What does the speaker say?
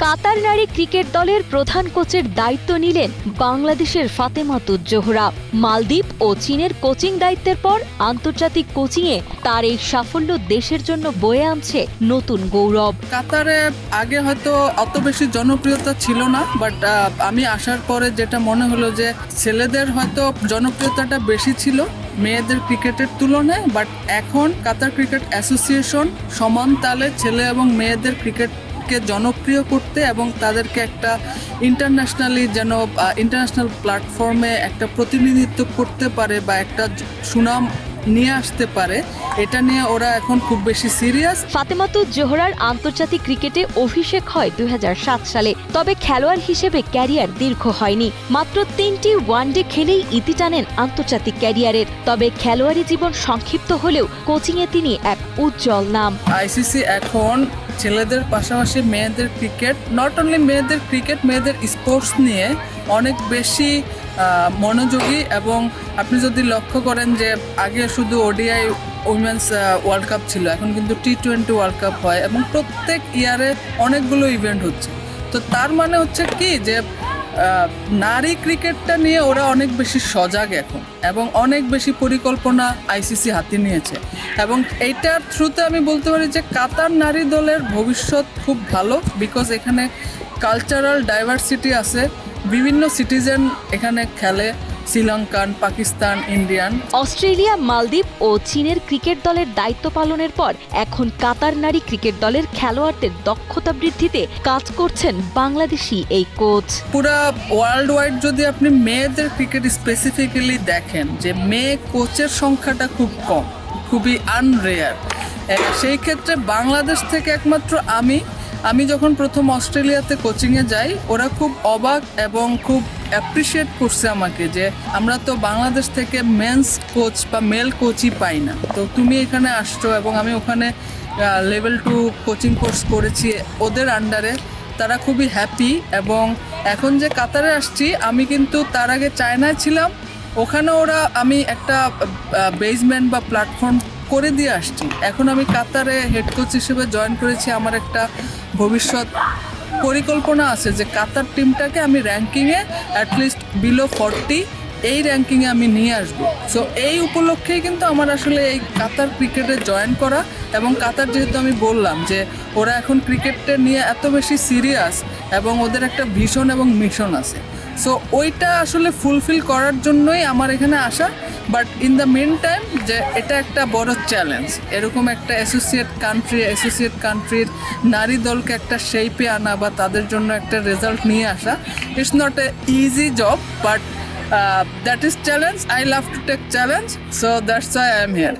কাতার নারী ক্রিকেট দলের প্রধান কোচের দায়িত্ব নিলেন বাংলাদেশের ফাতেমাতুজ জোহরা। মালদ্বীপ ও চীনের কোচিং দায়িত্বের পর আন্তর্জাতিক কোচিংয়ে তার এই সাফল্য দেশের জন্য বয়ে আনছে নতুন গৌরব। কাতারে আগে হয়তো অত বেশি জনপ্রিয়তা ছিল না, বাট আমি আসার পরে যেটা মনে হলো যে ছেলেদের হয়তো জনপ্রিয়তাটা বেশি ছিল মেয়েদের ক্রিকেটের তুলনায়। বাট এখন কাতার ক্রিকেট অ্যাসোসিয়েশন সমান তালে ছেলে এবং মেয়েদের ক্রিকেটকে জনপ্রিয় করতে এবং তাদেরকে একটা ইন্টারন্যাশনাল প্ল্যাটফর্মে একটা প্রতিনিধিত্ব করতে পারে বা একটা সুনাম নিয়ে আসতে পারে, এটা নিয়ে ওরা এখন খুব বেশি সিরিয়াস। ফাতেমাতুজ জোহরার আন্তর্জাতিক ক্রিকেটে অভিষেক হয় 2007 সালে। তবে খেলোয়াড় হিসেবে ক্যারিয়ার দীর্ঘ হয়নি। মাত্র 3টি ওয়ানডে খেলেই ইতি টানেন আন্তর্জাতিক ক্যারিয়ারের। তবে খেলোয়াড়ি জীবন সংক্ষিপ্ত হলেও কোচিংয়ে তিনি এক উজ্জ্বল নাম। আইসিসি এখন ছেলেদের পাশাপাশি মেয়েদের ক্রিকেট, নট অনলি মেয়েদের ক্রিকেট, মেয়েদের স্পোর্টস নিয়ে অনেক বেশি মনোযোগী। এবং আপনি যদি লক্ষ্য করেন যে আগে শুধু ওডিআই উইমেন্স ওয়ার্ল্ড কাপ ছিল, এখন কিন্তু টি20 ওয়ার্ল্ড কাপ হয় এবং প্রত্যেক ইয়ারে অনেকগুলো ইভেন্ট হচ্ছে। তো তার মানে হচ্ছে কি যে নারী ক্রিকেটটা নিয়ে ওরা অনেক বেশি সজাগ এখন এবং অনেক বেশি পরিকল্পনা আইসিসি হাতে নিয়েছে। এবং এইটার থ্রুতে আমি বলতে পারি যে কাতার নারী দলের ভবিষ্যৎ খুব ভালো, বিকজ এখানে কালচারাল ডাইভার্সিটি আছে, বিভিন্ন সিটিজেন এখানে খেলে, শ্রীলঙ্কান, পাকিস্তান, ইন্ডিয়ান। অস্ট্রেলিয়া, মালদ্বীপ ও চীনের ক্রিকেট দলের দায়িত্ব পালনের পর এখন কাতার নারী ক্রিকেট দলের খেলোয়াড়দের দক্ষতা বৃদ্ধিতে কাজ করছেন বাংলাদেশি এই কোচ। পুরা ওয়ার্ল্ড ওয়াইড যদি আপনি মেয়েদের ক্রিকেট স্পেসিফিক্যালি দেখেন যে মেয়ে কোচের সংখ্যাটা খুব কম, খুবই আনরেয়ার। সেই ক্ষেত্রে বাংলাদেশ থেকে একমাত্র আমি যখন প্রথম অস্ট্রেলিয়াতে কোচিংয়ে যাই, ওরা খুব অবাক এবং খুব অ্যাপ্রিসিয়েট করছে আমাকে যে আমরা তো বাংলাদেশ থেকে মেন্স কোচ বা মেল কোচই পাই না, তো তুমি এখানে আসছো। এবং আমি ওখানে লেভেল 2 কোচিং কোর্স করেছি ওদের আন্ডারে। তারা খুবই হ্যাপি। এবং এখন যে কাতারে আসছি, আমি কিন্তু তার আগে চায়নায় ছিলাম, ওখানে আমি একটা বেসমেন্ট বা প্ল্যাটফর্ম করে দিয়ে আসছি। এখন আমি কাতারে হেড কোচ হিসেবে জয়েন করেছি। আমার একটা ভবিষ্যৎ পরিকল্পনা আছে যে কাতার টিমটাকে আমি র্যাঙ্কিংয়ে অ্যাটলিস্ট বিলো 40 এই র্যাঙ্কিংয়ে আমি নিয়ে আসবো। সো এই উপলক্ষেই কিন্তু আমার আসলে এই কাতার ক্রিকেটে জয়েন করা। এবং কাতার, যেহেতু আমি বললাম যে ওরা এখন ক্রিকেটটা নিয়ে এত বেশি সিরিয়াস এবং ওদের একটা ভিশন এবং মিশন আছে, সো ওইটা আসলে ফুলফিল করার জন্যই আমার এখানে আসা। But in the meantime যে এটা একটা বড় চ্যালেঞ্জ, এরকম একটা অ্যাসোসিয়েট কান্ট্রির নারী দলকে একটা শেপে আনা বা তাদের জন্য একটা রেজাল্ট নিয়ে আসা, it's not a easy job, but that is challenge. I love to take challenge, so that's why I am here.